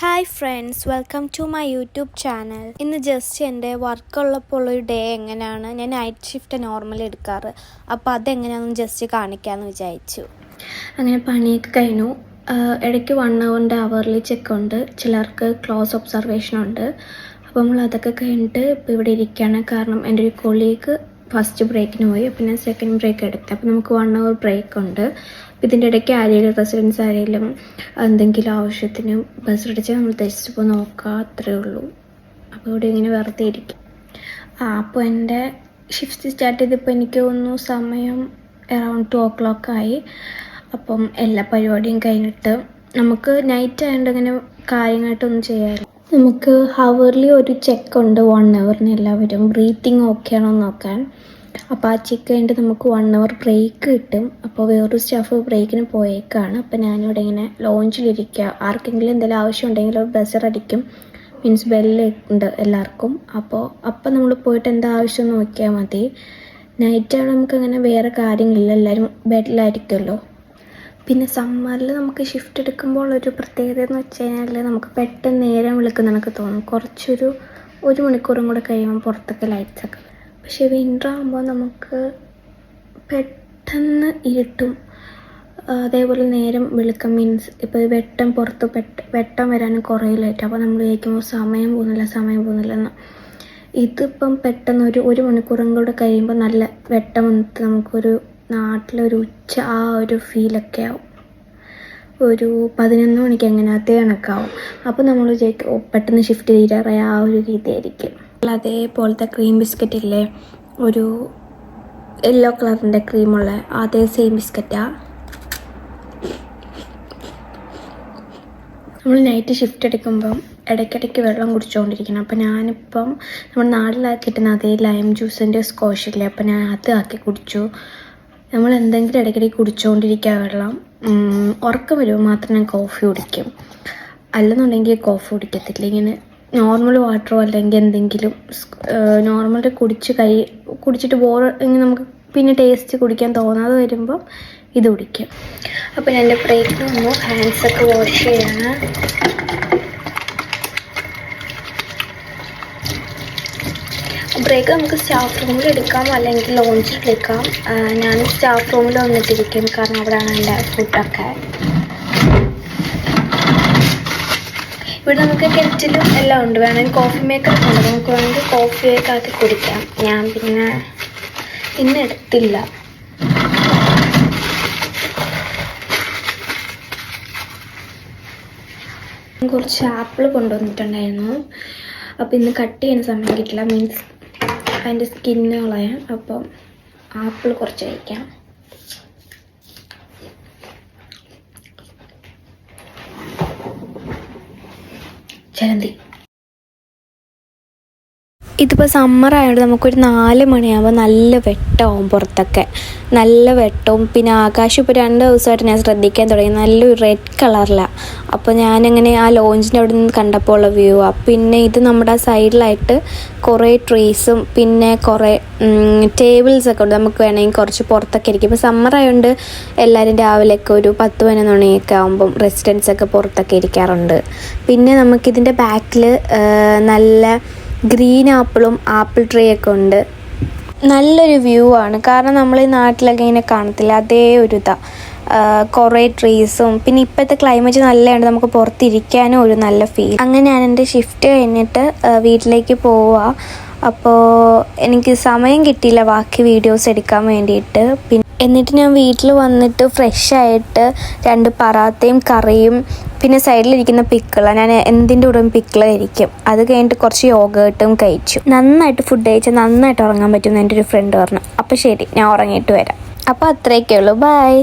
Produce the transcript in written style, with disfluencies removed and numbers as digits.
Hi friends, welcome to my YouTube channel. ഇന്ന് just എൻ്റെ വർക്കുള്ളപ്പോൾ ഒരു ഡേ എങ്ങനെയാണ്, ഞാൻ നൈറ്റ് ഷിഫ്റ്റ് നോർമലി എടുക്കാറ്, അപ്പോൾ അതെങ്ങനെയാണെന്ന് ജസ്റ്റ് കാണിക്കാമെന്ന് വിചാരിച്ചു. അങ്ങനെ പണിയൊക്കെ കഴിഞ്ഞു. ഇടയ്ക്ക് 1 hourൻ്റെ അവർലി ചെക്കുണ്ട്, ചിലർക്ക് ക്ലോസ് ഒബ്സർവേഷൻ ഉണ്ട്. അപ്പോൾ നമ്മൾ അതൊക്കെ കഴിഞ്ഞിട്ട് ഇപ്പോൾ ഇവിടെ ഇരിക്കുകയാണ്. കാരണം എൻ്റെ ഒരു കൊളീഗ് ഫസ്റ്റ് ബ്രേക്കിന് പോയി, അപ്പോൾ ഞാൻ സെക്കൻഡ് ബ്രേക്ക് എടുത്തു. അപ്പോൾ നമുക്ക് 1 hour ബ്രേക്ക് ഉണ്ട്. ഇതിൻ്റെ ഇടയ്ക്ക് ആരെങ്കിലും റെസിഡൻസ് ആരെങ്കിലും എന്തെങ്കിലും ആവശ്യത്തിന് ബസ് അടിച്ചാൽ നമ്മൾ ജസ്റ്റ് ഇപ്പോൾ നോക്കുക, അത്രയേ ഉള്ളൂ. അപ്പോൾ ഇവിടെ ഇങ്ങനെ വെറുതെ ഇരിക്കും. അപ്പോൾ എൻ്റെ ഷിഫ്റ്റ് സ്റ്റാർട്ട് ചെയ്തപ്പോൾ എനിക്ക് തോന്നുന്നു സമയം അറൗണ്ട് 2 o'clock ആയി. അപ്പം എല്ലാ പരിപാടിയും കഴിഞ്ഞിട്ട് നമുക്ക് നൈറ്റ് ആയതുകൊണ്ട് ഇങ്ങനെ കാര്യമായിട്ടൊന്നും ചെയ്യാറില്ല. നമുക്ക് ഹവർലി ഒരു ചെക്കുണ്ട് 1 hourന് എല്ലാവരും ബ്രീത്തിങ് ഓക്കെ ആണോ നോക്കാൻ. അപ്പോൾ ആ ചെക്ക് കഴിഞ്ഞിട്ട് നമുക്ക് 1 hour ബ്രേക്ക് കിട്ടും. അപ്പോൾ വേറൊരു സ്റ്റാഫ് ബ്രേക്കിന് പോയേക്കാണ്. അപ്പോൾ ഞാനിവിടെ ഇങ്ങനെ ലോഞ്ചിലിരിക്കുക. ആർക്കെങ്കിലും എന്തെങ്കിലും ആവശ്യം ഉണ്ടെങ്കിൽ ബസർ അടിക്കും, മീൻസ് ബെല്ല് ഉണ്ട് എല്ലാവർക്കും. അപ്പോൾ നമ്മൾ പോയിട്ട് എന്താ ആവശ്യം നോക്കിയാൽ മതി. നൈറ്റാണ് നമുക്കങ്ങനെ വേറെ കാര്യങ്ങളില്ല, എല്ലാവരും ബെഡിലായിരിക്കുമല്ലോ. പിന്നെ സമ്മറിൽ നമുക്ക് ഷിഫ്റ്റ് എടുക്കുമ്പോൾ ഒരു പ്രത്യേകത എന്ന് വെച്ച് കഴിഞ്ഞാൽ നമുക്ക് പെട്ടെന്ന് നേരം വിളിക്കുന്ന എനിക്ക് തോന്നും. കുറച്ചൊരു 1 മണിക്കൂറും കൂടെ കഴിയുമ്പോൾ പുറത്തൊക്കെ ലൈറ്റ്സൊക്കെ. പക്ഷേ വിൻ്റർ ആകുമ്പോൾ നമുക്ക് പെട്ടെന്ന് ഇരുട്ടും, അതേപോലെ നേരം വെളുക്കം. മീൻസ് ഇപ്പോൾ വെട്ടം വരാനും കുറേ ലേറ്റ്. അപ്പോൾ നമ്മൾ വിചാരിക്കുമ്പോൾ സമയം പോകുന്നില്ല എന്ന്. ഇതിപ്പം പെട്ടെന്ന് ഒരു മണിക്കൂറും കൂടെ കഴിയുമ്പോൾ നല്ല വെട്ടം വന്നിട്ട് നമുക്കൊരു നാട്ടിലൊരു ഉച്ച ആ ഒരു ഫീലൊക്കെ ആവും. ഒരു 11 മണിക്ക് എങ്ങനെയാത്തേ കണക്കാവും. അപ്പോൾ നമ്മൾ വിചാരിക്കും പെട്ടെന്ന് ഷിഫ്റ്റ് തീരാറായ ആ ഒരു രീതിയായിരിക്കും. അതേപോലത്തെ ക്രീം ബിസ്ക്കറ്റ് ഇല്ലേ, ഒരു യെല്ലോ കളറിൻ്റെ ക്രീമുള്ള അതേ സെയിം ബിസ്ക്കറ്റാണ്. നമ്മൾ നൈറ്റ് ഷിഫ്റ്റ് എടുക്കുമ്പം ഇടയ്ക്കിടയ്ക്ക് വെള്ളം കുടിച്ചുകൊണ്ടിരിക്കണം. അപ്പോൾ ഞാനിപ്പം നമ്മൾ നാട്ടിലാക്കി കിട്ടുന്ന അതേ ലൈം ജ്യൂസിൻ്റെ സ്കോഷില്ലേ, അപ്പോൾ ഞാൻ അത് ആക്കി കുടിച്ചു. നമ്മൾ എന്തെങ്കിലും ഇടയ്ക്കിടയ്ക്ക് കുടിച്ചുകൊണ്ടിരിക്കുക വെള്ളം. ഉറക്കം വരുമ്പോൾ മാത്രം ഞാൻ കോഫി കുടിക്കും, അല്ലെന്നുണ്ടെങ്കിൽ കോഫി കുടിക്കത്തില്ല. ഇങ്ങനെ നോർമൽ വാട്ടറോ അല്ലെങ്കിൽ എന്തെങ്കിലും നോർമൽ കുടിച്ചിട്ട് ഇങ്ങനെ നമുക്ക് പിന്നെ ടേസ്റ്റ് കുടിക്കാൻ തോന്നാതെ വരുമ്പോൾ ഇത് കുടിക്കും. അപ്പോൾ ഞാൻ എൻ്റെ ബ്രേക്കിൽ വന്നു, ഹാൻഡ്സൊക്കെ വാഷ് ചെയ്യാണ്. ബ്രേക്ക് നമുക്ക് സ്റ്റാഫ് റൂമിൽ എടുക്കാം അല്ലെങ്കിൽ ലോഞ്ചിൽ എടുക്കാം. ഞാൻ സ്റ്റാഫ് റൂമിൽ വന്നിട്ടിരിക്കും, കാരണം അവിടെയാണ് എൻ്റെ ഫുഡൊക്കെ. പിന്നെ ഇവിടെ നമുക്ക് കെറ്റിലും എല്ലാം ഉണ്ട്. വേണമെങ്കിൽ കോഫി മേക്കറൊക്കെ ഉണ്ട്, നമുക്ക് വേണമെങ്കിൽ കോഫി ഒക്കെ ആക്കി കുടിക്കാം. ഞാൻ പിന്നെ ഇന്ന് എടുത്തില്ല. കുറച്ച് ആപ്പിൾ കൊണ്ടുവന്നിട്ടുണ്ടായിരുന്നു. അപ്പോൾ ഇന്ന് കട്ട് ചെയ്യുന്ന സമയം കിട്ടില്ല, മീൻസ് അതിൻ്റെ സ്കിന്ന് കളയാൻ. അപ്പം ആപ്പിൾ കുറച്ച് കഴിക്കാം. ചലന്തി. ഇതിപ്പോൾ സമ്മർ ആയതുകൊണ്ട് നമുക്കൊരു 4 മണിയാകുമ്പോൾ നല്ല വെട്ടമാവും പുറത്തൊക്കെ, നല്ല വെട്ടവും. പിന്നെ ആകാശം ഇപ്പോൾ 2 ദിവസമായിട്ട് ഞാൻ ശ്രദ്ധിക്കാൻ തുടങ്ങി, നല്ലൊരു റെഡ് കളറിലാണ്. അപ്പോൾ ഞാനങ്ങനെ ആ ലോഞ്ചിൻ്റെ അവിടെ നിന്ന് കണ്ടപ്പോൾ ഉള്ള വ്യൂ ആണ്. പിന്നെ ഇത് നമ്മുടെ സൈഡിലായിട്ട് കുറേ ട്രീസും പിന്നെ കുറേ ടേബിൾസൊക്കെ ഉണ്ട്. നമുക്ക് വേണമെങ്കിൽ കുറച്ച് പുറത്തൊക്കെ ഇരിക്കും. ഇപ്പോൾ സമ്മർ ആയതുകൊണ്ട് എല്ലാവരും രാവിലെയൊക്കെ ഒരു 10-11 മണിയൊക്കെ ആകുമ്പം റെസിഡൻസൊക്കെ പുറത്തൊക്കെ ഇരിക്കാറുണ്ട്. പിന്നെ നമുക്കിതിൻ്റെ ബാക്കിൽ നല്ല ഗ്രീൻ ആപ്പിൾ ട്രീ ഒക്കെ ഉണ്ട്. നല്ലൊരു വ്യൂ ആണ്, കാരണം നമ്മൾ ഈ നാട്ടിലൊക്കെ ഇങ്ങനെ കാണത്തില്ല, അതേ ഒരു ഇതാണ്. കുറേ ട്രീസും പിന്നെ ഇപ്പോഴത്തെ ക്ലൈമറ്റ് നല്ലതുകൊണ്ട് നമുക്ക് പുറത്തിരിക്കാനും ഒരു നല്ല ഫീൽ. അങ്ങനെ ഞാൻ എൻ്റെ ഷിഫ്റ്റ് കഴിഞ്ഞിട്ട് വീട്ടിലേക്ക് പോവുക. അപ്പോൾ എനിക്ക് സമയം കിട്ടിയില്ല ബാക്കി വീഡിയോസ് എടുക്കാൻ വേണ്ടിയിട്ട്. എന്നിട്ട് ഞാൻ വീട്ടിൽ വന്നിട്ട് ഫ്രഷായിട്ട് 2 പറാത്തയും കറിയും പിന്നെ സൈഡിലിരിക്കുന്ന പിക്കിളാണ്. ഞാൻ എന്തിൻ്റെ കൂടെ പിക്കിള കഴിക്കും. അത് കഴിഞ്ഞിട്ട് കുറച്ച് യോഗട്ടും കഴിച്ചു. നന്നായിട്ട് ഫുഡ് കഴിച്ചാൽ നന്നായിട്ട് ഉറങ്ങാൻ പറ്റുമെന്ന് എൻ്റെ ഒരു ഫ്രണ്ട് പറഞ്ഞു. അപ്പോൾ ശരി, ഞാൻ ഉറങ്ങിയിട്ട് വരാം. അപ്പോൾ അത്രയൊക്കെ ഉള്ളൂ. ബൈ.